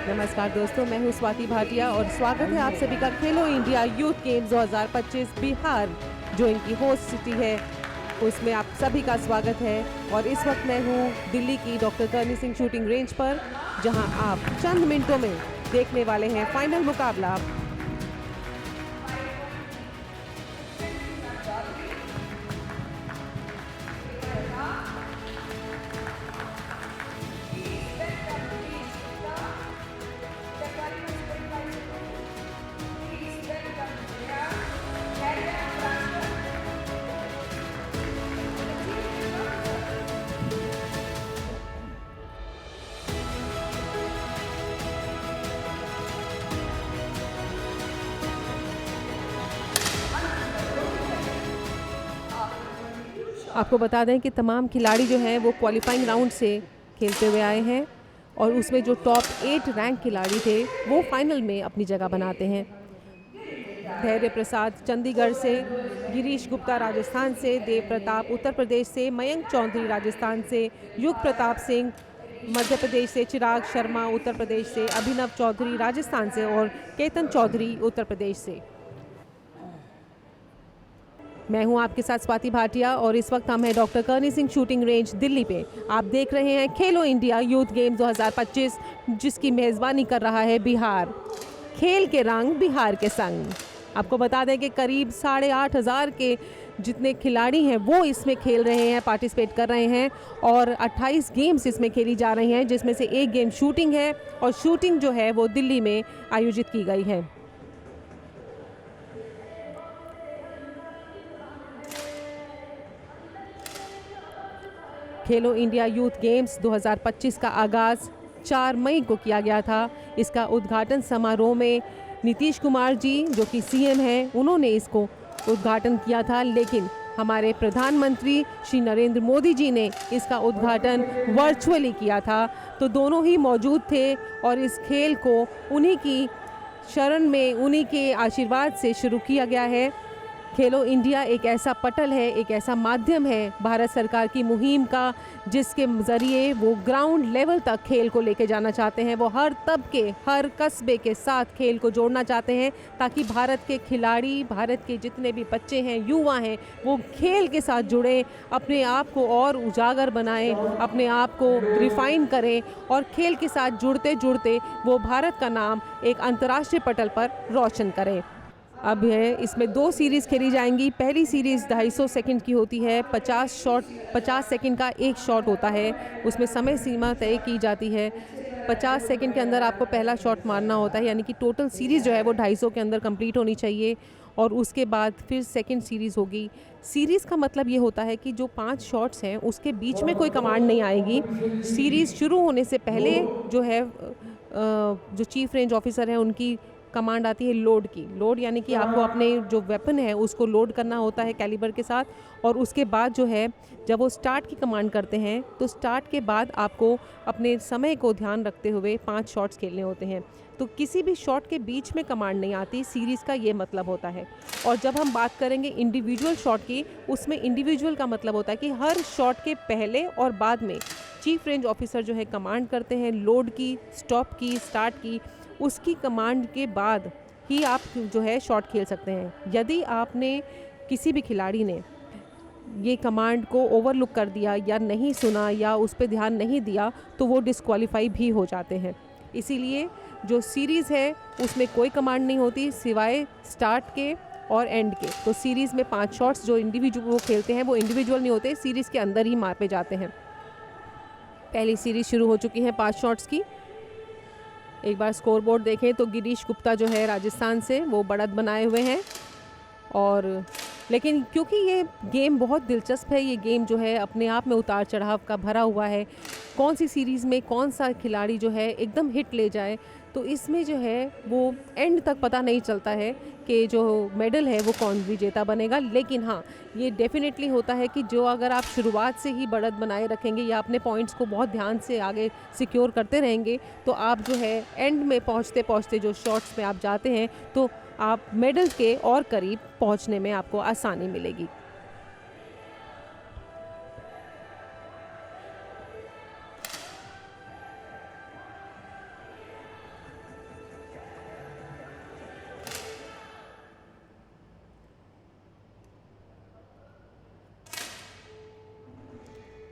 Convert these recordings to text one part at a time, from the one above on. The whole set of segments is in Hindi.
नमस्कार दोस्तों, मैं हूं स्वाति भाटिया और स्वागत है आप सभी का खेलो इंडिया यूथ गेम्स 2025 बिहार जो इनकी होस्ट सिटी है उसमें आप सभी का स्वागत है। और इस वक्त मैं हूं दिल्ली की डॉक्टर करनी सिंह शूटिंग रेंज पर, जहां आप चंद मिनटों में देखने वाले हैं फाइनल मुकाबला। आपको बता दें कि तमाम खिलाड़ी जो हैं वो क्वालिफाइंग राउंड से खेलते हुए आए हैं और उसमें जो टॉप 8 रैंक खिलाड़ी थे वो फाइनल में अपनी जगह बनाते हैं। धैर्य प्रसाद चंडीगढ़ से, गिरीश गुप्ता राजस्थान से, देव प्रताप उत्तर प्रदेश से, मयंक चौधरी राजस्थान से, युग प्रताप सिंह मध्य प्रदेश से, चिराग शर्मा उत्तर प्रदेश से, अभिनव चौधरी राजस्थान से और केतन चौधरी उत्तर प्रदेश से। मैं हूं आपके साथ स्वाति भाटिया और इस वक्त हम हैं डॉक्टर करनी सिंह शूटिंग रेंज दिल्ली पे। आप देख रहे हैं खेलो इंडिया यूथ गेम्स 2025 जिसकी मेज़बानी कर रहा है बिहार। खेल के रंग बिहार के संग। आपको बता दें कि करीब 8,500 के जितने खिलाड़ी हैं वो इसमें खेल रहे हैं, पार्टिसिपेट कर रहे हैं और 28 गेम्स इसमें खेली जा रही हैं, जिसमें से एक गेम शूटिंग है और शूटिंग जो है वो दिल्ली में आयोजित की गई है। खेलो इंडिया यूथ गेम्स 2025 का आगाज़ 4 मई को किया गया था। इसका उद्घाटन समारोह में नीतीश कुमार जी जो कि सीएम हैं उन्होंने इसको उद्घाटन किया था, लेकिन हमारे प्रधानमंत्री श्री नरेंद्र मोदी जी ने इसका उद्घाटन वर्चुअली किया था। तो दोनों ही मौजूद थे और इस खेल को उन्हीं की शरण में, उन्हीं के आशीर्वाद से शुरू किया गया है। खेलो इंडिया एक ऐसा पटल है, एक ऐसा माध्यम है भारत सरकार की मुहिम का, जिसके ज़रिए वो ग्राउंड लेवल तक खेल को लेके जाना चाहते हैं। वो हर तबके, हर कस्बे के साथ खेल को जोड़ना चाहते हैं ताकि भारत के खिलाड़ी, भारत के जितने भी बच्चे हैं, युवा हैं, वो खेल के साथ जुड़ें, अपने आप को और उजागर बनाएं, अपने आप को रिफाइन करें और खेल के साथ जुड़ते जुड़ते वो भारत का नाम एक अंतर्राष्ट्रीय पटल पर रोशन करें। अब है इसमें 2 सीरीज़ खेली जाएंगी। पहली सीरीज़ 250 सेकंड की होती है। 50 सेकंड का एक शॉट होता है, उसमें समय सीमा तय की जाती है। 50 सेकंड के अंदर आपको पहला शॉट मारना होता है, यानी कि टोटल सीरीज़ जो है वो 250 के अंदर कंप्लीट होनी चाहिए और उसके बाद फिर सेकंड सीरीज़ होगी। सीरीज़ का मतलब ये होता है कि जो 5 शॉट्स हैं उसके बीच में कोई कमांड नहीं आएगी। सीरीज़ शुरू होने से पहले जो है जो चीफ रेंज ऑफिसर हैं उनकी कमांड आती है लोड की। लोड यानी कि आपको अपने जो वेपन है उसको लोड करना होता है कैलिबर के साथ, और उसके बाद जो है जब वो स्टार्ट की कमांड करते हैं तो स्टार्ट के बाद आपको अपने समय को ध्यान रखते हुए 5 शॉट्स खेलने होते हैं। तो किसी भी शॉट के बीच में कमांड नहीं आती, सीरीज़ का ये मतलब होता है। और जब हम बात करेंगे इंडिविजुअल शॉट की, उसमें इंडिविजुअल का मतलब होता है कि हर शॉट के पहले और बाद में चीफ रेंज ऑफिसर जो है कमांड करते हैं लोड की, स्टॉप की, स्टार्ट की। उसकी कमांड के बाद ही आप जो है शॉट खेल सकते हैं। यदि आपने किसी भी खिलाड़ी ने ये कमांड को ओवरलुक कर दिया या नहीं सुना या उस पर ध्यान नहीं दिया तो वो डिस्क्वालीफाई भी हो जाते हैं। इसीलिए जो सीरीज़ है उसमें कोई कमांड नहीं होती सिवाय स्टार्ट के और एंड के। तो सीरीज़ में 5 शॉट्स जो इंडिविजुअल वो खेलते हैं वो इंडिविजुअल नहीं होते, सीरीज़ के अंदर ही मापे जाते हैं। पहली सीरीज़ शुरू हो चुकी है 5 शॉट्स की। एक बार स्कोर बोर्ड देखें तो गिरीश गुप्ता जो है राजस्थान से वो बढ़त बनाए हुए हैं। और लेकिन क्योंकि ये गेम बहुत दिलचस्प है, ये गेम जो है अपने आप में उतार चढ़ाव का भरा हुआ है, कौन सी सीरीज़ में कौन सा खिलाड़ी जो है एकदम हिट ले जाए, तो इसमें जो है वो एंड तक पता नहीं चलता है कि जो मेडल है वो कौन विजेता बनेगा। लेकिन हाँ, ये डेफिनेटली होता है कि जो अगर आप शुरुआत से ही बढ़त बनाए रखेंगे या अपने पॉइंट्स को बहुत ध्यान से आगे सिक्योर करते रहेंगे तो आप जो है एंड में पहुँचते पहुँचते जो शॉट्स में आप जाते हैं तो आप मेडल के और करीब पहुँचने में आपको आसानी मिलेगी।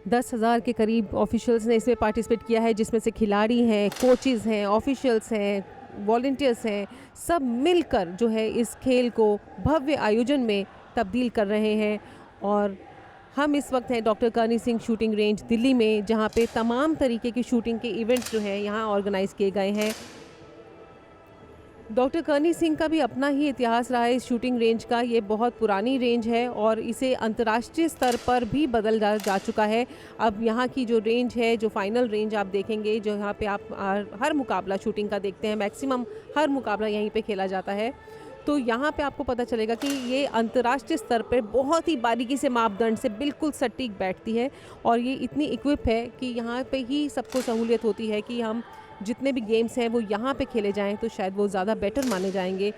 10,000 के करीब ऑफिशियल्स ने इसमें पार्टिसिपेट किया है, जिसमें से खिलाड़ी हैं, कोचेज़ हैं, ऑफिशियल्स हैं, वॉलंटियर्स हैं, सब मिलकर जो है इस खेल को भव्य आयोजन में तब्दील कर रहे हैं। और हम इस वक्त हैं डॉक्टर करनी सिंह शूटिंग रेंज दिल्ली में, जहां पे तमाम तरीके की शूटिंग के इवेंट्स जो हैं यहां ऑर्गेनाइज़ किए गए हैं। डॉक्टर करनी सिंह का भी अपना ही इतिहास रहा है इस शूटिंग रेंज का। ये बहुत पुरानी रेंज है और इसे अंतर्राष्ट्रीय स्तर पर भी बदल जा चुका है। अब यहाँ की जो रेंज है, जो फाइनल रेंज आप देखेंगे, जो यहाँ पे आप हर मुकाबला शूटिंग का देखते हैं, मैक्सिमम हर मुकाबला यहीं पे खेला जाता है। तो यहाँ पे आपको पता चलेगा कि ये अंतर्राष्ट्रीय स्तर पर बहुत ही बारीकी से मापदंड से बिल्कुल सटीक बैठती है और ये इतनी इक्विप है कि यहाँ पे ही सबको सहूलियत होती है कि हम जितने भी गेम्स हैं वो यहाँ पे खेले जाएं तो शायद वो ज़्यादा बेटर माने जाएंगे।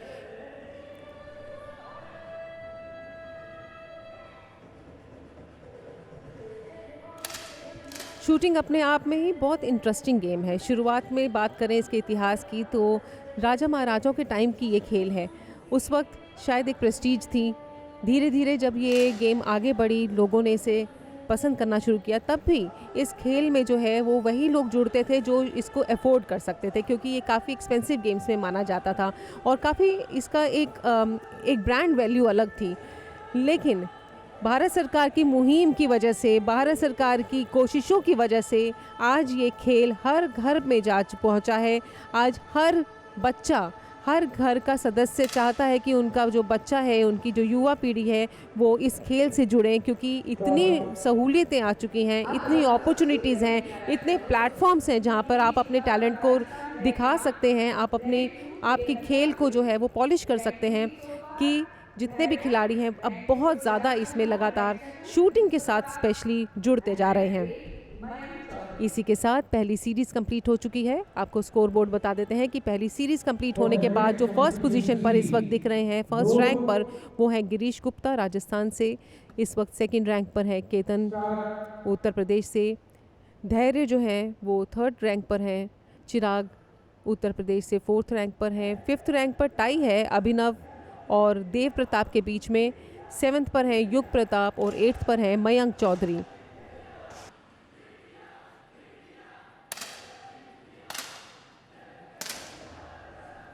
शूटिंग अपने आप में ही बहुत इंटरेस्टिंग गेम है। शुरुआत में बात करें इसके इतिहास की तो राजा महाराजाओं के टाइम की ये खेल है। उस वक्त शायद एक प्रेस्टीज थी। धीरे धीरे जब ये गेम आगे बढ़ी, लोगों ने इसे पसंद करना शुरू किया, तब भी इस खेल में जो है वो वही लोग जुड़ते थे जो इसको अफोर्ड कर सकते थे, क्योंकि ये काफ़ी एक्सपेंसिव गेम्स में माना जाता था और काफ़ी इसका एक ब्रांड वैल्यू अलग थी। लेकिन भारत सरकार की मुहिम की वजह से, भारत सरकार की कोशिशों की वजह से आज ये खेल हर घर में जा पहुंचा है। आज हर बच्चा, हर घर का सदस्य चाहता है कि उनका जो बच्चा है, उनकी जो युवा पीढ़ी है वो इस खेल से जुड़ें, क्योंकि इतनी सहूलियतें आ चुकी हैं, इतनी अपॉर्चुनिटीज़ हैं, इतने प्लेटफॉर्म्स हैं जहां पर आप अपने टैलेंट को दिखा सकते हैं, आप आपके खेल को जो है वो पॉलिश कर सकते हैं, कि जितने भी खिलाड़ी हैं अब बहुत ज़्यादा इसमें लगातार शूटिंग के साथ स्पेशली जुड़ते जा रहे हैं। इसी के साथ पहली सीरीज़ कंप्लीट हो चुकी है। आपको स्कोर बोर्ड बता देते हैं कि पहली सीरीज़ कंप्लीट होने के बाद जो फर्स्ट पोजीशन पर इस वक्त दिख रहे हैं, फर्स्ट रैंक पर, वो है गिरीश गुप्ता राजस्थान से। इस वक्त सेकंड रैंक पर है केतन उत्तर प्रदेश से। धैर्य जो है वो थर्ड रैंक पर है। चिराग उत्तर प्रदेश से फोर्थ रैंक पर है। फिफ्थ रैंक पर टाई है अभिनव और देव प्रताप के बीच में। सेवन्थ पर है युग प्रताप और एट्थ पर है मयंक चौधरी।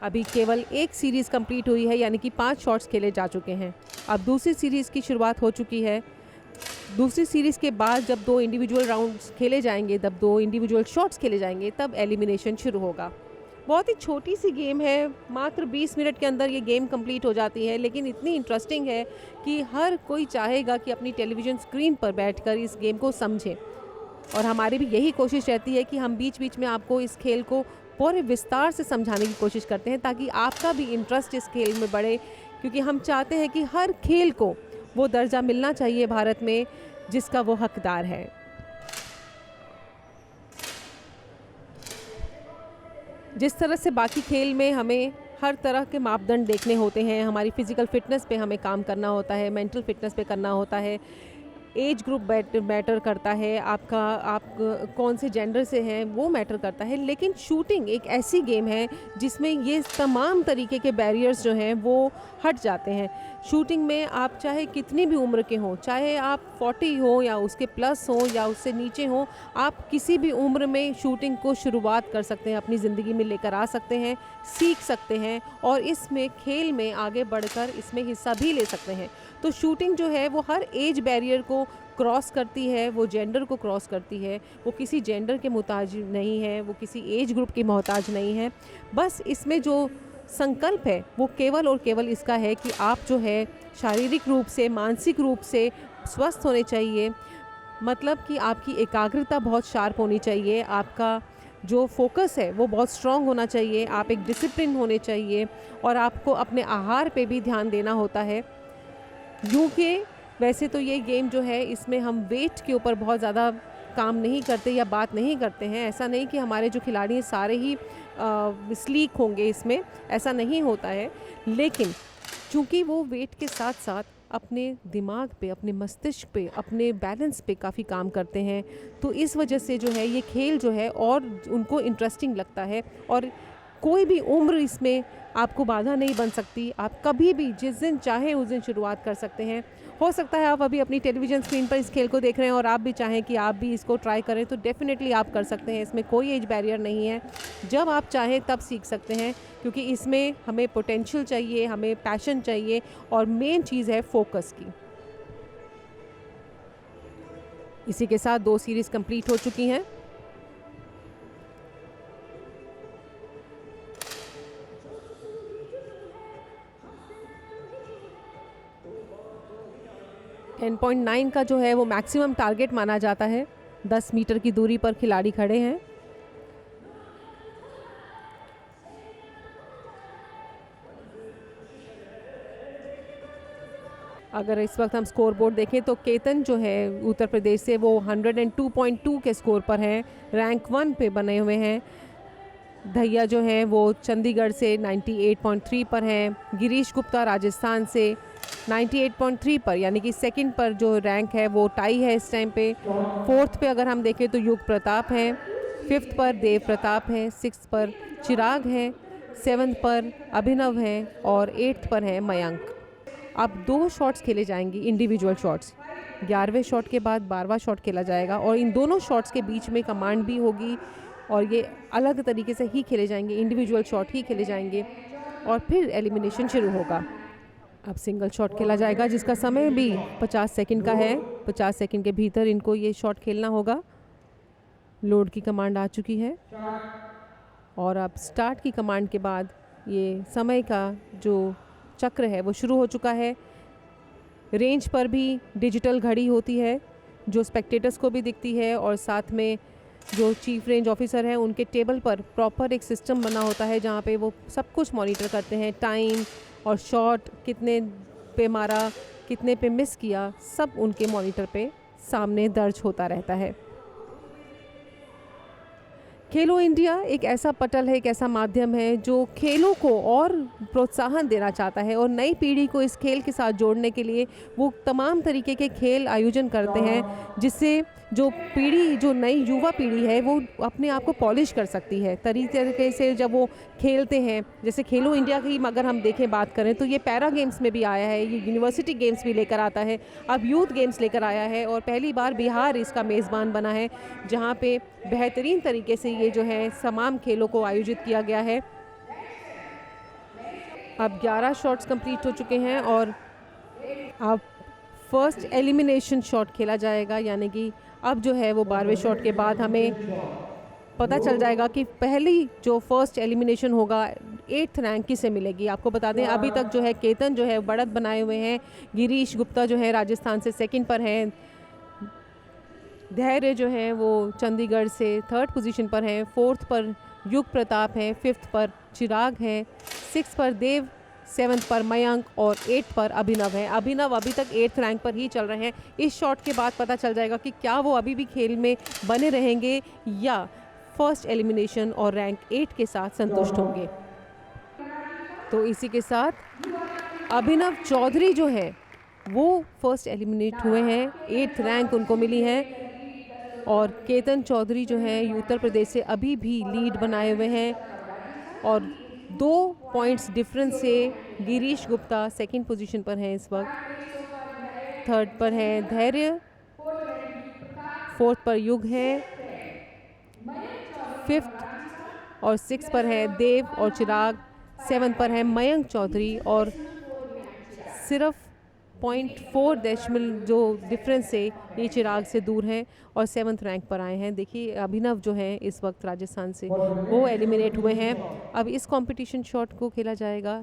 अभी केवल एक सीरीज़ कंप्लीट हुई है, यानी कि 5 शॉट्स खेले जा चुके हैं। अब दूसरी सीरीज़ की शुरुआत हो चुकी है। दूसरी सीरीज़ के बाद जब 2 इंडिविजुअल राउंड्स खेले जाएंगे, तब 2 इंडिविजुअल शॉट्स खेले जाएंगे, तब एलिमिनेशन शुरू होगा। बहुत ही छोटी सी गेम है, मात्र 20 मिनट के अंदर ये गेम कंप्लीट हो जाती है, लेकिन इतनी इंटरेस्टिंग है कि हर कोई चाहेगा कि अपनी टेलीविज़न स्क्रीन पर बैठकर इस गेम को समझे। और हमारी भी यही कोशिश रहती है कि हम बीच बीच में आपको इस खेल को पूरे विस्तार से समझाने की कोशिश करते हैं, ताकि आपका भी इंटरेस्ट इस खेल में बढ़े, क्योंकि हम चाहते हैं कि हर खेल को वो दर्जा मिलना चाहिए भारत में जिसका वो हकदार है। जिस तरह से बाकी खेल में हमें हर तरह के मापदंड देखने होते हैं, हमारी फ़िज़िकल फ़िटनेस पे हमें काम करना होता है, मेंटल फ़िटनेस पे करना होता है, एज ग्रुप मैटर करता है, आप कौन से जेंडर से हैं वो मैटर करता है। लेकिन शूटिंग एक ऐसी गेम है जिसमें ये तमाम तरीके के बैरियर्स जो हैं वो हट जाते हैं। शूटिंग में आप चाहे कितनी भी उम्र के हों, चाहे आप 40 हो या उसके प्लस हो या उससे नीचे हो, आप किसी भी उम्र में शूटिंग को शुरुआत कर सकते हैं, अपनी ज़िंदगी में लेकर आ सकते हैं, सीख सकते हैं और इसमें खेल में आगे बढ़कर इसमें हिस्सा भी ले सकते हैं। तो शूटिंग जो है वो हर एज बैरियर को क्रॉस करती है, वो जेंडर को क्रॉस करती है, वो किसी जेंडर के मुताज नहीं है, वो किसी एज ग्रुप की मोहताज नहीं है। बस इसमें जो संकल्प है वो केवल और केवल इसका है कि आप जो है शारीरिक रूप से, मानसिक रूप से स्वस्थ होने चाहिए, मतलब कि आपकी एकाग्रता बहुत शार्प होनी चाहिए, आपका जो फोकस है वो बहुत स्ट्रांग होना चाहिए, आप एक डिसिप्लिन होने चाहिए और आपको अपने आहार पे भी ध्यान देना होता है। यूँ कि वैसे तो ये गेम जो है इसमें हम वेट के ऊपर बहुत ज़्यादा काम नहीं करते या बात नहीं करते हैं। ऐसा नहीं कि हमारे जो खिलाड़ी हैं सारे ही स्लीक होंगे, इसमें ऐसा नहीं होता है, लेकिन चूँकि वो वेट के साथ साथ अपने दिमाग पे, अपने मस्तिष्क पे, अपने बैलेंस पे काफ़ी काम करते हैं, तो इस वजह से जो है ये खेल जो है और उनको इंटरेस्टिंग लगता है और कोई भी उम्र इसमें आपको बाधा नहीं बन सकती। आप कभी भी जिस दिन चाहे उस दिन शुरुआत कर सकते हैं हो सकता है आप अभी अपनी टेलीविज़न स्क्रीन पर इस खेल को देख रहे हैं और आप भी चाहें कि आप भी इसको ट्राई करें, तो डेफ़िनेटली आप कर सकते हैं। इसमें कोई एज बैरियर नहीं है। जब आप चाहें तब सीख सकते हैं, क्योंकि इसमें हमें पोटेंशियल चाहिए, हमें पैशन चाहिए और मेन चीज़ है फोकस की। इसी के साथ 2 सीरीज़ कंप्लीट हो चुकी हैं। .9 का जो है वो मैक्सिमम टारगेट माना जाता है। 10 मीटर की दूरी पर खिलाड़ी खड़े हैं। अगर इस वक्त हम स्कोर बोर्ड देखें तो केतन जो है उत्तर प्रदेश से वो 102.2 के स्कोर पर हैं, रैंक 1 पे बने हुए हैं। धैया जो हैं वो चंडीगढ़ से 98.3 पर हैं। गिरीश गुप्ता राजस्थान से 98.3 पर, यानी कि सेकंड पर जो रैंक है वो टाई है इस टाइम पे। 4th पे अगर हम देखें तो युग प्रताप हैं, 5th पर देव प्रताप हैं, 6th पर चिराग हैं, 7th पर अभिनव हैं और 8th पर है मयंक। अब 2 शॉट्स खेले जाएंगे, इंडिविजुअल शॉट्स। 11वें शॉट के बाद 12वां शॉट खेला जाएगा और इन दोनों शॉट्स के बीच में कमांड भी होगी और ये अलग तरीके से ही खेले जाएंगे, इंडिविजुअल शॉट ही खेले जाएंगे और फिर एलिमिनेशन शुरू होगा। अब सिंगल शॉट खेला जाएगा जिसका समय भी 50 सेकंड का है। 50 सेकंड के भीतर इनको ये शॉट खेलना होगा। लोड की कमांड आ चुकी है और अब स्टार्ट की कमांड के बाद ये समय का जो चक्र है वो शुरू हो चुका है। रेंज पर भी डिजिटल घड़ी होती है जो स्पेक्टेटर्स को भी दिखती है और साथ में जो चीफ रेंज ऑफिसर हैं उनके टेबल पर प्रॉपर एक सिस्टम बना होता है जहाँ पे वो सब कुछ मॉनिटर करते हैं। टाइम और शॉट कितने पे मारा, कितने पे मिस किया, सब उनके मॉनिटर पे सामने दर्ज होता रहता है। खेलो इंडिया एक ऐसा पटल है, एक ऐसा माध्यम है जो खेलों को और प्रोत्साहन देना चाहता है और नई पीढ़ी को इस खेल के साथ जोड़ने के लिए वो तमाम तरीके के खेल आयोजन करते हैं जिससे जो पीढ़ी, जो नई युवा पीढ़ी है वो अपने आप को पॉलिश कर सकती है। तरीके से जब वो खेलते हैं, जैसे खेलो इंडिया की अगर हम देखें बात करें तो ये पैरा गेम्स में भी आया है, ये यूनिवर्सिटी गेम्स भी लेकर आता है, अब यूथ गेम्स लेकर आया है और पहली बार बिहार इसका मेज़बान बना है जहाँ पे बेहतरीन तरीके से ये जो है तमाम खेलों को आयोजित किया गया है। अब 11 शॉट्स कंप्लीट हो चुके हैं और अब फर्स्ट एलिमिनेशन शॉट खेला जाएगा, यानी कि अब जो है वो 12वें शॉट के बाद हमें पता चल जाएगा कि पहली जो फर्स्ट एलिमिनेशन होगा 8th रैंक किसे मिलेगी। आपको बता दें अभी तक जो है केतन जो है बढ़त बनाए हुए हैं, गिरीश गुप्ता जो है राजस्थान से 2nd पर हैं, धैर्य जो है वो चंडीगढ़ से 3rd पोजीशन पर हैं, 4th पर युग प्रताप हैं, 5th पर चिराग हैं, 6th पर देव, 7th पर मयंक और 8th पर अभिनव है। अभिनव अभी तक 8th रैंक पर ही चल रहे हैं। इस शॉट के बाद पता चल जाएगा कि क्या वो अभी भी खेल में बने रहेंगे या फर्स्ट एलिमिनेशन और रैंक 8 के साथ संतुष्ट होंगे। तो इसी के साथ अभिनव चौधरी जो है वो फर्स्ट एलिमिनेट हुए हैं, 8th रैंक उनको मिली है और केतन चौधरी जो है उत्तर प्रदेश से अभी भी लीड बनाए हुए हैं और 2 पॉइंट्स डिफरेंस से गिरीश गुप्ता 2nd पोजीशन पर हैं इस वक्त, 3rd पर है धैर्य, 4th पर युग है, 5th और 6th पर है देव और चिराग, 7th पर है मयंक चौधरी और सिर्फ 0.4 डेसिमल जो डिफरेंस से ये चिराग से दूर हैं और 7th रैंक पर आए हैं। देखिए अभिनव जो हैं इस वक्त राजस्थान से वो एलिमिनेट हुए हैं। अब इस कंपटीशन शॉट को खेला जाएगा,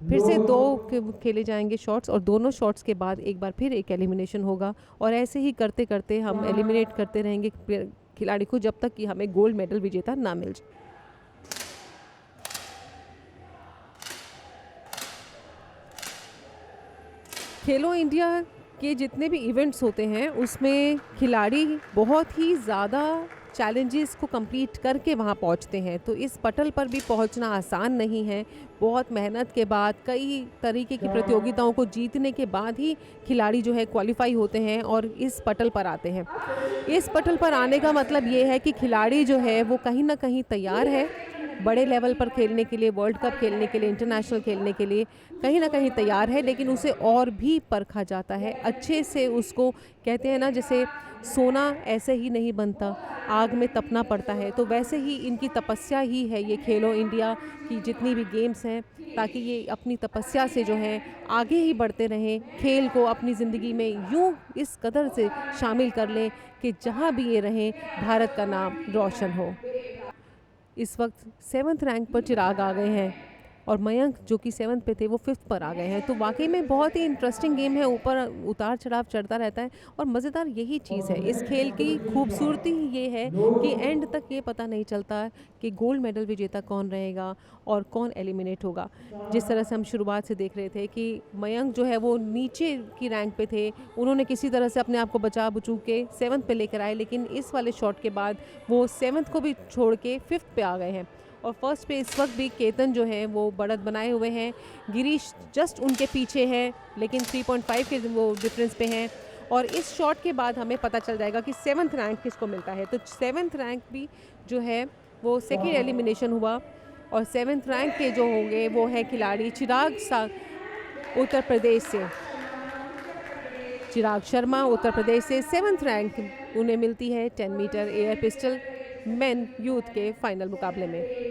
फिर से 2 खेले जाएंगे शॉट्स और दोनों शॉट्स के बाद एक बार फिर एक एलिमिनेशन होगा और ऐसे ही करते करते हम एलिमिनेट करते रहेंगे खिलाड़ी को जब तक कि हमें गोल्ड मेडल विजेता ना मिल जाए। खेलो इंडिया के जितने भी इवेंट्स होते हैं उसमें खिलाड़ी बहुत ही ज़्यादा चैलेंजेस को कंप्लीट करके वहाँ पहुँचते हैं, तो इस पटल पर भी पहुँचना आसान नहीं है। बहुत मेहनत के बाद, कई तरीके की प्रतियोगिताओं को जीतने के बाद ही खिलाड़ी जो है क्वालिफाई होते हैं और इस पटल पर आते हैं। इस पटल पर आने का मतलब ये है कि खिलाड़ी जो है वो कहीं ना कहीं तैयार है बड़े लेवल पर खेलने के लिए, वर्ल्ड कप खेलने के लिए, इंटरनेशनल खेलने के लिए कहीं ना कहीं तैयार है, लेकिन उसे और भी परखा जाता है अच्छे से। उसको कहते हैं ना, जैसे सोना ऐसे ही नहीं बनता, आग में तपना पड़ता है, तो वैसे ही इनकी तपस्या ही है ये खेलो इंडिया की जितनी भी गेम्स हैं, ताकि ये अपनी तपस्या से जो है आगे ही बढ़ते रहें, खेल को अपनी ज़िंदगी में यूँ इस कदर से शामिल कर लें कि जहाँ भी ये रहें भारत का नाम रोशन हो। इस वक्त 7th रैंक पर चिराग आ गए हैं और मयंक जो कि 7th पे थे वो 5th पर आ गए हैं। तो वाकई में बहुत ही इंटरेस्टिंग गेम है, ऊपर उतार चढ़ाव चढ़ता रहता है और मज़ेदार यही चीज़ है इस खेल की। खूबसूरती ही ये है कि एंड तक ये पता नहीं चलता कि गोल्ड मेडल विजेता कौन रहेगा और कौन एलिमिनेट होगा। जिस तरह से हम शुरुआत से देख रहे थे कि मयंक जो है वो नीचे की रैंक पे थे, उन्होंने किसी तरह से अपने आप को बचा बुचू के 7th पे लेकर आए, लेकिन इस वाले शॉट के बाद वो 7th को भी छोड़ के 5th पे आ गए हैं। और फर्स्ट पे इस वक्त भी केतन जो है वो बढ़त बनाए हुए हैं, गिरीश जस्ट उनके पीछे हैं, लेकिन 3.5 के वो डिफरेंस पे हैं। और इस शॉट के बाद हमें पता चल जाएगा कि 7th रैंक किसको मिलता है। तो 7th रैंक भी जो है वो सेकेंड एलिमिनेशन हुआ और 7th रैंक के जो होंगे वो है खिलाड़ी चिराग उत्तर प्रदेश से। चिराग शर्मा उत्तर प्रदेश से 7th रैंक उन्हें मिलती है 10 metre air pistol men youth के फाइनल मुकाबले में।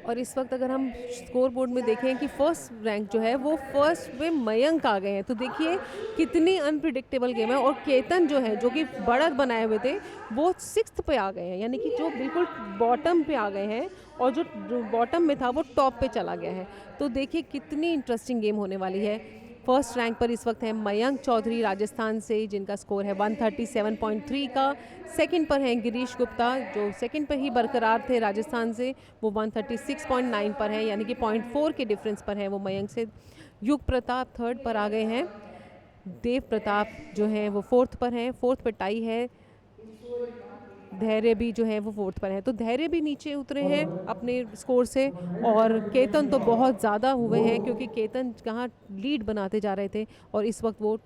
और इस वक्त अगर हम स्कोर बोर्ड में देखें कि फर्स्ट रैंक जो है वो फर्स्ट में मयंक आ गए हैं, तो देखिए कितनी अनप्रिडिक्टेबल गेम है। और केतन जो है जो कि बढ़त बनाए हुए थे वो 6th पे आ गए हैं, यानी कि जो बिल्कुल बॉटम पे आ गए हैं और जो बॉटम में था वो टॉप पे चला गया है। तो देखिए कितनी इंटरेस्टिंग गेम होने वाली है। फर्स्ट रैंक पर इस वक्त है मयंक चौधरी राजस्थान से, जिनका स्कोर है 137.3 का। सेकंड पर हैं गिरीश गुप्ता जो सेकंड पर ही बरकरार थे राजस्थान से, वो 136.9 पर है, यानी कि 0.4 के डिफरेंस पर है वो मयंक से। युग प्रताप थर्ड पर आ गए हैं, देव प्रताप जो हैं वो फोर्थ पर हैं, फोर्थ पर टाई है। धैर्य भी जो है वो फोर्थ पर है, तो धैर्य भी नीचे उतरे हैं अपने स्कोर से। और केतन तो बहुत ज़्यादा हुए हैं, क्योंकि केतन कहाँ लीड बनाते जा रहे थे और इस वक्त वो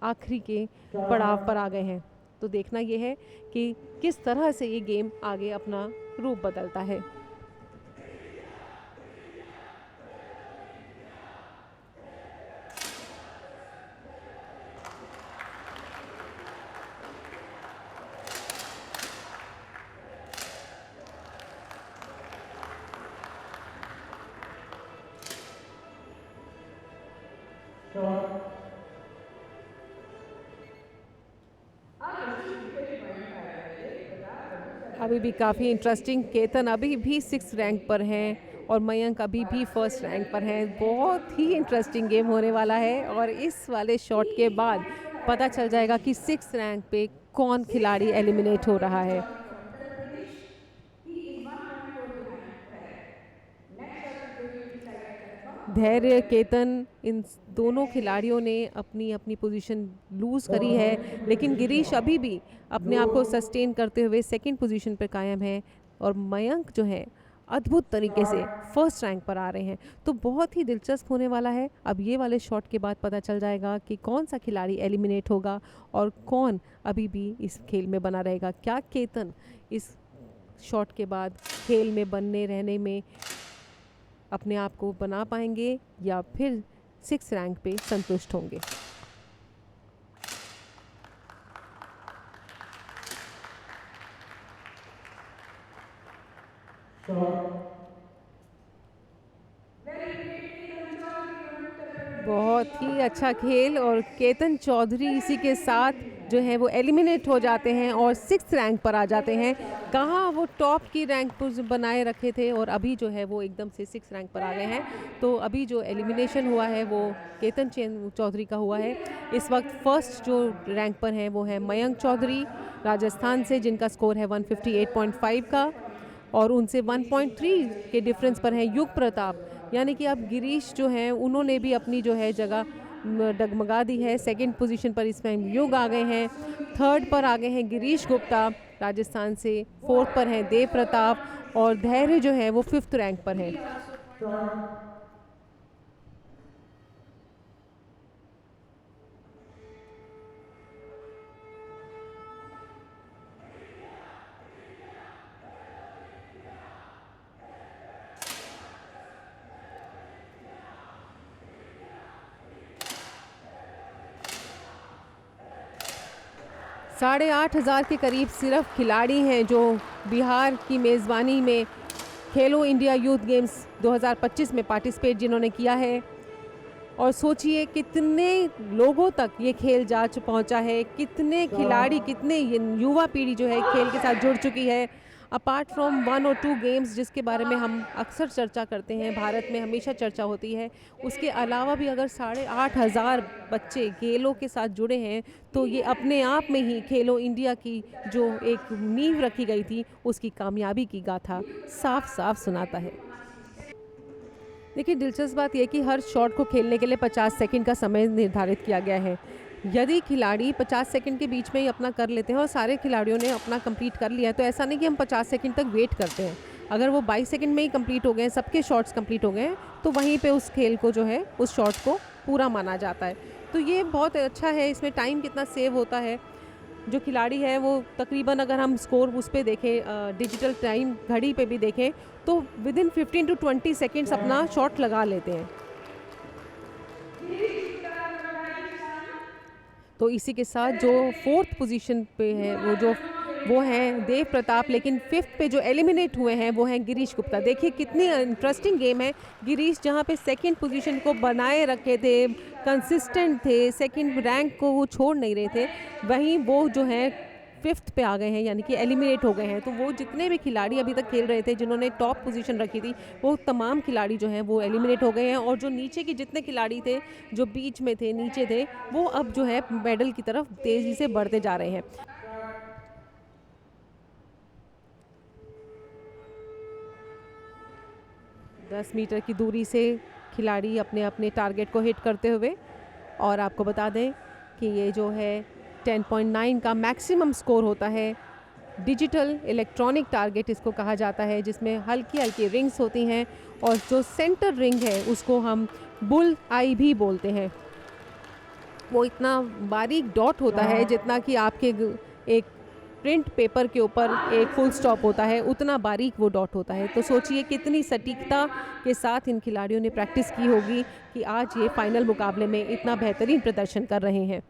आखिरी के पड़ाव पर आ गए हैं। तो देखना ये है कि किस तरह से ये गेम आगे अपना रूप बदलता है। अभी भी काफ़ी इंटरेस्टिंग, केतन अभी भी 6th रैंक पर हैं और मयंक अभी भी फर्स्ट रैंक पर हैं। बहुत ही इंटरेस्टिंग गेम होने वाला है और इस वाले शॉट के बाद पता चल जाएगा कि 6th रैंक पे कौन खिलाड़ी एलिमिनेट हो रहा है। धैर्य केतन इन दोनों खिलाड़ियों ने अपनी अपनी पोजीशन लूज़ करी है, लेकिन गिरीश अभी भी अपने आप को सस्टेन करते हुए सेकंड पोजीशन पर कायम है और मयंक जो है अद्भुत तरीके से फर्स्ट रैंक पर आ रहे हैं। तो बहुत ही दिलचस्प होने वाला है। अब ये वाले शॉट के बाद पता चल जाएगा कि कौन सा खिलाड़ी एलिमिनेट होगा और कौन अभी भी इस खेल में बना रहेगा। क्या केतन इस शॉट के बाद खेल में बनने रहने में अपने आप को बना पाएंगे या फिर 6th रैंक पे संतुष्ट होंगे। बहुत ही अच्छा खेल और केतन चौधरी इसी के साथ जो है वो एलिमिनेट हो जाते हैं और 6th रैंक पर आ जाते हैं। कहाँ वो टॉप की रैंक पर बनाए रखे थे और अभी जो है वो एकदम से 6th रैंक पर आ गए हैं। तो अभी जो एलिमिनेशन हुआ है वो केतन चौधरी का हुआ है। इस वक्त फर्स्ट जो रैंक पर है वो है मयंक चौधरी राजस्थान से, जिनका स्कोर है 158.5 का और उनसे 1.3 के डिफरेंस पर है युग प्रताप। यानी कि अब गिरीश जो हैं उन्होंने भी अपनी जो है जगह डगमगा दी है। सेकंड पोजीशन पर इस टाइम युग आ गए हैं, थर्ड पर आ गए हैं गिरीश गुप्ता राजस्थान से, फोर्थ पर हैं देव प्रताप और धैर्य जो है वो 5th रैंक पर है। 8,500 के करीब सिर्फ खिलाड़ी हैं जो बिहार की मेज़बानी में खेलो इंडिया यूथ गेम्स 2025 में पार्टिसिपेट जिन्होंने किया है। और सोचिए कितने लोगों तक ये खेल जा पहुंचा है, कितने खिलाड़ी, कितने युवा पीढ़ी जो है खेल के साथ जुड़ चुकी है। अपार्ट फ्रॉम 1 और 2 गेम्स जिसके बारे में हम अक्सर चर्चा करते हैं, भारत में हमेशा चर्चा होती है, उसके अलावा भी अगर 8,500 बच्चे खेलों के साथ जुड़े हैं तो ये अपने आप में ही खेलो इंडिया की जो एक नींव रखी गई थी उसकी कामयाबी की गाथा साफ साफ सुनाता है। देखिए, दिलचस्प बात यह कि हर शॉट को खेलने के लिए 50 सेकंड का समय निर्धारित किया गया है। यदि खिलाड़ी 50 सेकंड के बीच में ही अपना कर लेते हैं और सारे खिलाड़ियों ने अपना कंप्लीट कर लिया है, तो ऐसा नहीं कि हम 50 सेकंड तक वेट करते हैं। अगर वो 22 सेकंड में ही कंप्लीट हो गए, सबके शॉट्स कंप्लीट हो गए, तो वहीं पे उस खेल को जो है उस शॉट को पूरा माना जाता है। तो ये बहुत अच्छा है, इसमें टाइम कितना सेव होता है। जो खिलाड़ी है वो तकरीबन, अगर हम स्कोर उस पर देखें, डिजिटल टाइम घड़ी पे भी देखें, तो विदिन 15 टू 20 सेकेंड्स अपना शॉट लगा लेते हैं। तो इसी के साथ जो 4th पोजीशन पे है वो हैं देव प्रताप, लेकिन 5th पे जो एलिमिनेट हुए हैं वो हैं गिरीश गुप्ता। देखिए कितनी इंटरेस्टिंग गेम है। गिरीश जहाँ पे 2nd पोजीशन को बनाए रखे थे, कंसिस्टेंट थे, 2nd रैंक को वो छोड़ नहीं रहे थे, वहीं वो जो है 5th पे आ गए हैं, यानी कि एलिमिनेट हो गए हैं। तो वो जितने भी खिलाड़ी अभी तक खेल रहे थे जिन्होंने टॉप पोजीशन रखी थी, वो तमाम खिलाड़ी जो हैं वो एलिमिनेट हो गए हैं। और जो नीचे के जितने खिलाड़ी थे, जो बीच में थे, नीचे थे, वो अब जो है मेडल की तरफ तेज़ी से बढ़ते जा रहे हैं। दस मीटर की दूरी से खिलाड़ी अपने अपने टारगेट को हिट करते हुए, और आपको बता दें कि ये जो है 10.9 का मैक्सिमम स्कोर होता है। डिजिटल इलेक्ट्रॉनिक टारगेट इसको कहा जाता है, जिसमें हल्की हल्की रिंग्स होती हैं, और जो सेंटर रिंग है उसको हम बुल आई भी बोलते हैं। वो इतना बारीक डॉट होता है जितना कि आपके एक प्रिंट पेपर के ऊपर एक फुल स्टॉप होता है, उतना बारीक वो डॉट होता है। तो सोचिए कितनी सटीकता के साथ इन खिलाड़ियों ने प्रैक्टिस की होगी कि आज ये फाइनल मुकाबले में इतना बेहतरीन प्रदर्शन कर रहे हैं।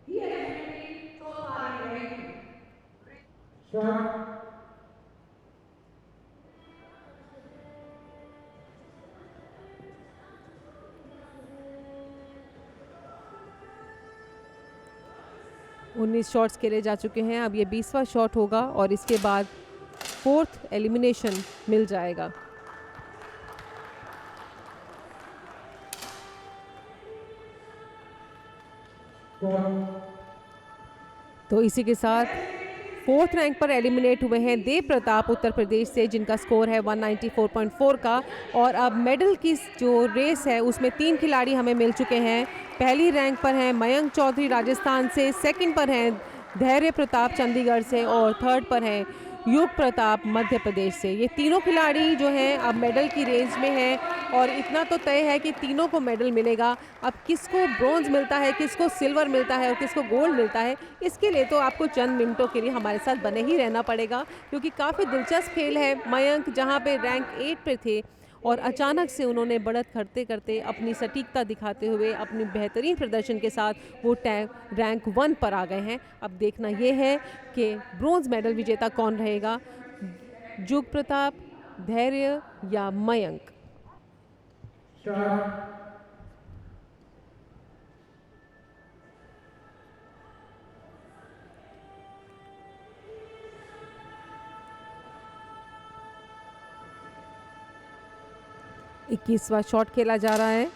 उन्नीस शॉट्स खेले जा चुके हैं, अब ये 20वां शॉट होगा और इसके बाद 4th एलिमिनेशन मिल जाएगा। तो इसी के साथ 4th रैंक पर एलिमिनेट हुए हैं देव प्रताप उत्तर प्रदेश से, जिनका स्कोर है 194.4 का। और अब मेडल की जो रेस है उसमें 3 खिलाड़ी हमें मिल चुके हैं। पहली रैंक पर हैं मयंक चौधरी राजस्थान से, 2nd पर हैं धैर्य प्रताप चंडीगढ़ से, और 3rd पर हैं युग प्रताप मध्य प्रदेश से। ये तीनों खिलाड़ी जो हैं अब मेडल की रेंज में हैं, और इतना तो तय है कि तीनों को मेडल मिलेगा। अब किसको ब्रॉन्ज मिलता है, किसको सिल्वर मिलता है और किसको गोल्ड मिलता है, इसके लिए तो आपको चंद मिनटों के लिए हमारे साथ बने ही रहना पड़ेगा, क्योंकि काफ़ी दिलचस्प खेल है। मयंक जहाँ पे रैंक 8 पे थे और अचानक से उन्होंने बढ़त करते करते अपनी सटीकता दिखाते हुए अपनी बेहतरीन प्रदर्शन के साथ वो रैंक 1 पर आ गए हैं। अब देखना ये है कि ब्रॉन्ज मेडल विजेता कौन रहेगा, युग प्रताप, धैर्य या मयंक। इक्कीसवां शॉट खेला जा रहा है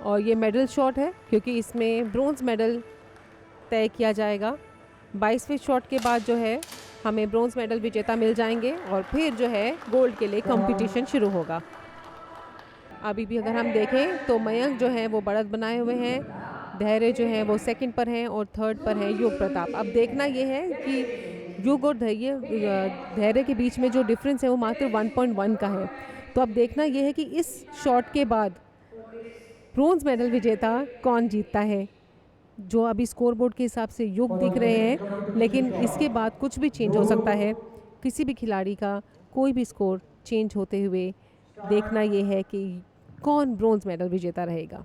और ये मेडल शॉट है, क्योंकि इसमें ब्रॉन्ज मेडल तय किया जाएगा। 22वें शॉट के बाद जो है हमें ब्रॉन्ज मेडल विजेता मिल जाएंगे और फिर जो है गोल्ड के लिए कंपटीशन शुरू होगा। अभी भी अगर हम देखें तो मयंक जो है वो बढ़त बनाए हुए हैं, धैर्य जो है वो 2nd पर हैं और 3rd पर है युग प्रताप। अब देखना ये है कि युग और धैर्य के बीच में जो डिफरेंस है वो मात्र 1.1 का है। तो अब देखना ये है कि इस शॉट के बाद ब्रॉन्ज मेडल विजेता कौन जीतता है। जो अभी स्कोर बोर्ड के हिसाब से युग दिख रहे हैं, लेकिन इसके बाद कुछ भी चेंज हो सकता है। किसी भी खिलाड़ी का कोई भी स्कोर चेंज होते हुए देखना ये है कि कौन ब्रॉन्ज मेडल विजेता रहेगा।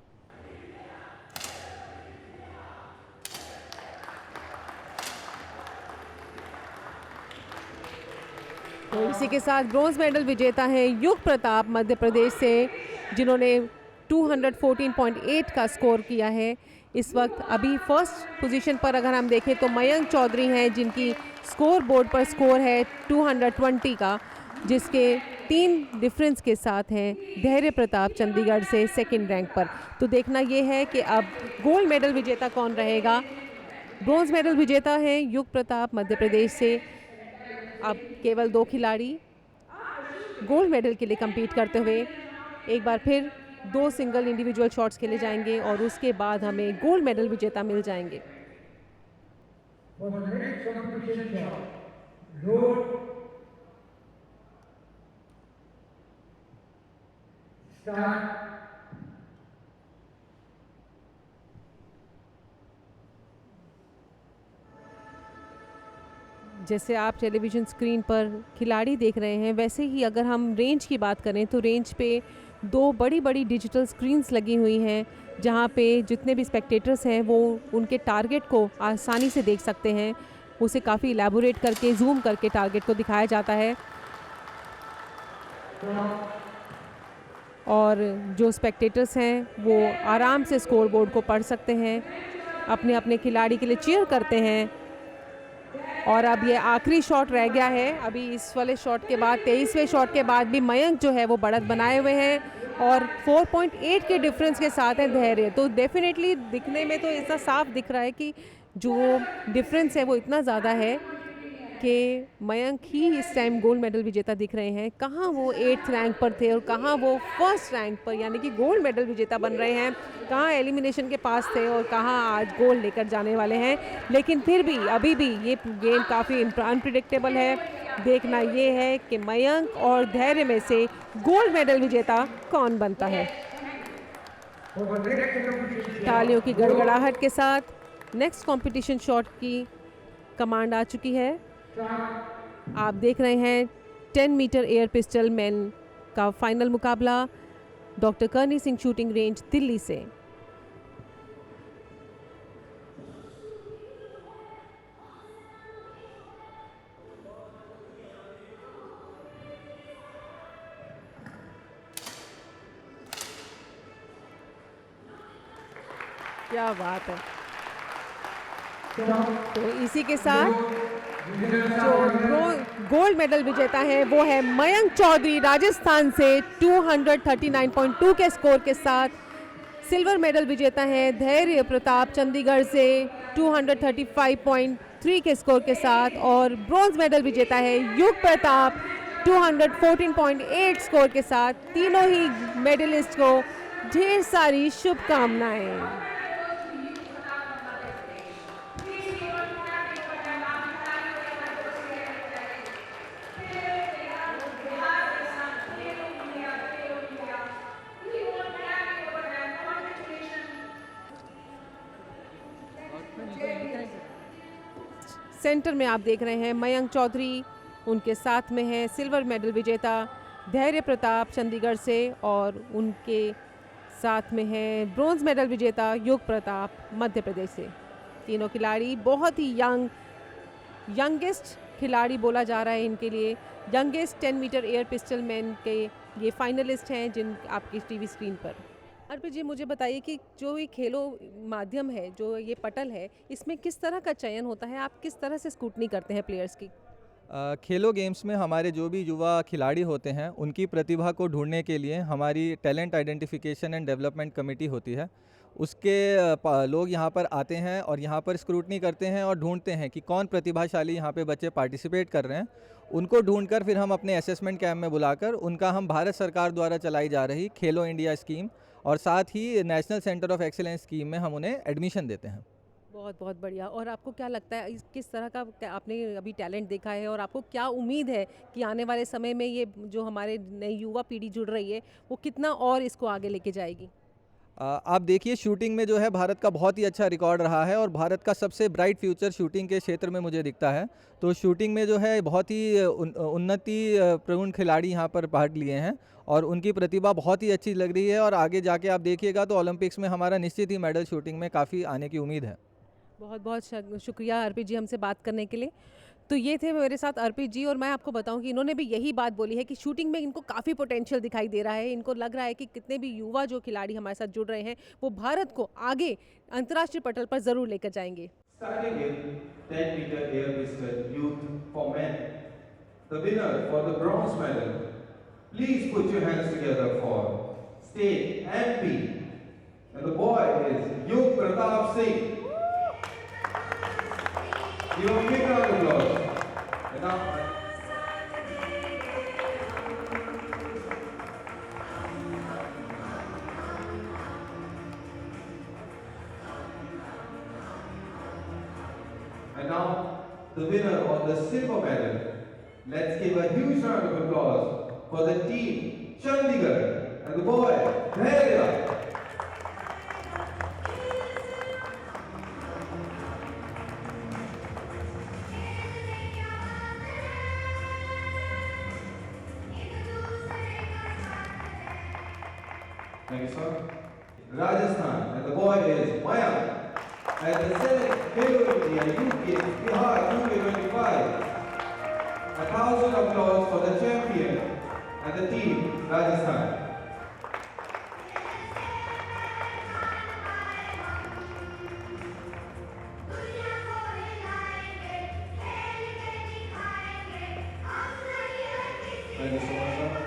तो इसी के साथ ब्रॉन्ज मेडल विजेता हैं युग प्रताप मध्य प्रदेश से, जिन्होंने 214.8 का स्कोर किया है। इस वक्त अभी फर्स्ट पोजीशन पर अगर हम देखें तो मयंक चौधरी हैं, जिनकी स्कोर बोर्ड पर स्कोर है 220 का, जिसके 3 डिफरेंस के साथ हैं धैर्य प्रताप चंडीगढ़ से सेकंड रैंक पर। तो देखना ये है कि अब गोल्ड मेडल विजेता कौन रहेगा। ब्रॉन्ज मेडल विजेता हैं युग प्रताप मध्य प्रदेश से। अब केवल 2 खिलाड़ी गोल्ड मेडल के लिए compete करते हुए एक बार फिर 2 सिंगल इंडिविजुअल शॉट्स खेले जाएंगे और उसके बाद हमें गोल्ड मेडल विजेता मिल जाएंगे। जैसे आप टेलीविज़न स्क्रीन पर खिलाड़ी देख रहे हैं, वैसे ही अगर हम रेंज की बात करें तो रेंज पे 2 बड़ी डिजिटल स्क्रीन्स लगी हुई हैं, जहां पे जितने भी स्पेक्टेटर्स हैं वो उनके टारगेट को आसानी से देख सकते हैं। उसे काफ़ी इलेबोरेट करके जूम करके टारगेट को दिखाया जाता है और जो स्पेक्टेटर्स हैं वो आराम से स्कोर बोर्ड को पढ़ सकते हैं, अपने अपने खिलाड़ी के लिए चीयर करते हैं। और अब ये आखिरी शॉट रह गया है। अभी इस वाले शॉट के बाद 23वें शॉट के बाद भी मयंक जो है वो बढ़त बनाए हुए हैं और 4.8 के डिफरेंस के साथ है धैर्य। तो डेफिनेटली दिखने में तो ऐसा साफ दिख रहा है कि जो डिफरेंस है वो इतना ज़्यादा है कि मयंक ही इस टाइम गोल्ड मेडल विजेता दिख रहे हैं। कहाँ वो 8th रैंक पर थे और कहाँ वो फर्स्ट रैंक पर यानी कि गोल्ड मेडल विजेता बन रहे हैं। कहाँ एलिमिनेशन के पास थे और कहाँ आज गोल्ड लेकर जाने वाले हैं। लेकिन फिर भी अभी भी ये गेम काफ़ी अनप्रिडिक्टेबल है। देखना ये है कि मयंक और धैर्य में से गोल्ड मेडल विजेता कौन बनता है। तालियों की गड़गड़ाहट के साथ नेक्स्ट कंपटीशन शॉट की कमांड आ चुकी है। आप देख रहे हैं 10 मीटर एयर पिस्टल मैन का फाइनल मुकाबला डॉक्टर करनी सिंह शूटिंग रेंज दिल्ली से। क्या बात है। तो इसी के साथ जो गोल्ड मेडल विजेता है वो है मयंक चौधरी राजस्थान से 239.2 के स्कोर के साथ। सिल्वर मेडल विजेता है धैर्य प्रताप चंडीगढ़ से 235.3 के स्कोर के साथ। और ब्रॉन्ज मेडल विजेता है युग प्रताप 214.8 स्कोर के साथ। तीनों ही मेडलिस्ट को ढेर सारी शुभकामनाएं। सेंटर में आप देख रहे हैं मयंक चौधरी, उनके साथ में है सिल्वर मेडल विजेता धैर्य प्रताप चंडीगढ़ से और उनके साथ में है ब्रॉन्ज मेडल विजेता युग प्रताप मध्य प्रदेश से। तीनों खिलाड़ी बहुत ही यंगेस्ट खिलाड़ी बोला जा रहा है इनके लिए। Youngest 10 metre air pistol man के ये फाइनलिस्ट हैं जिन आपकी टीवी स्क्रीन पर। अर्पित जी, मुझे बताइए कि जो ये खेलो माध्यम है, जो ये पटल है, इसमें किस तरह का चयन होता है? आप किस तरह से स्क्रूटनी करते हैं प्लेयर्स की? खेलो गेम्स में हमारे जो भी युवा खिलाड़ी होते हैं उनकी प्रतिभा को ढूंढने के लिए हमारी talent identification and development committee होती है। उसके लोग यहाँ पर आते हैं और यहाँ पर स्क्रूटनी करते हैं और ढूंढते हैं कि कौन प्रतिभाशाली यहाँ पे बच्चे पार्टिसिपेट कर रहे हैं। उनको ढूंढकर फिर हम अपने असेसमेंट कैंप में बुलाकर उनका हम भारत सरकार द्वारा चलाई जा रही खेलो इंडिया स्कीम और साथ ही national centre of excellence scheme में हम उन्हें एडमिशन देते हैं। बहुत बहुत बढ़िया। और आपको क्या लगता है किस तरह का आपने अभी टैलेंट देखा है और आपको क्या उम्मीद है कि आने वाले समय में ये जो हमारे नई युवा पीढ़ी जुड़ रही है वो कितना और इसको आगे लेके जाएगी? आप देखिए, शूटिंग में जो है भारत का बहुत ही अच्छा रिकॉर्ड रहा है और भारत का सबसे ब्राइट फ्यूचर शूटिंग के क्षेत्र में मुझे दिखता है। तो शूटिंग में जो है बहुत ही उन्नति प्रवीण खिलाड़ी यहाँ पर भाग लिए हैं और उनकी प्रतिभा बहुत ही अच्छी लग रही है और आगे जाके आप देखिएगा तो ओलंपिक्स में हमारा निश्चित ही मेडल शूटिंग में काफ़ी आने की उम्मीद है। बहुत बहुत शुक्रिया अर्पित जी हमसे बात करने के लिए। तो ये थे मेरे साथ अर्पित जी, और मैं आपको बताऊं कि इन्होंने भी यही बात बोली है कि शूटिंग में इनको काफ़ी पोटेंशियल दिखाई दे रहा है। इनको लग रहा है कि कितने भी युवा जो खिलाड़ी हमारे साथ जुड़ रहे हैं वो भारत को आगे अंतर्राष्ट्रीय पटल पर ज़रूर लेकर जाएंगे। Starting with 10-meter air pistol youth for men, the winner for the bronze medal. Please put your hands together for State MP. And the boy is Yug Pratap Singh. Give a big round of applause. And now, the winner of the silver medal. Let's give a huge round of applause for the team Chandigarh and the boy Dhairya. Thank you, sir. Rajasthan and the boy is Maya. At the 7th Halo India Youth Games Bihar 2025. 1,000 applause for the champion and the team Rajasthan. Thank you so much, sir.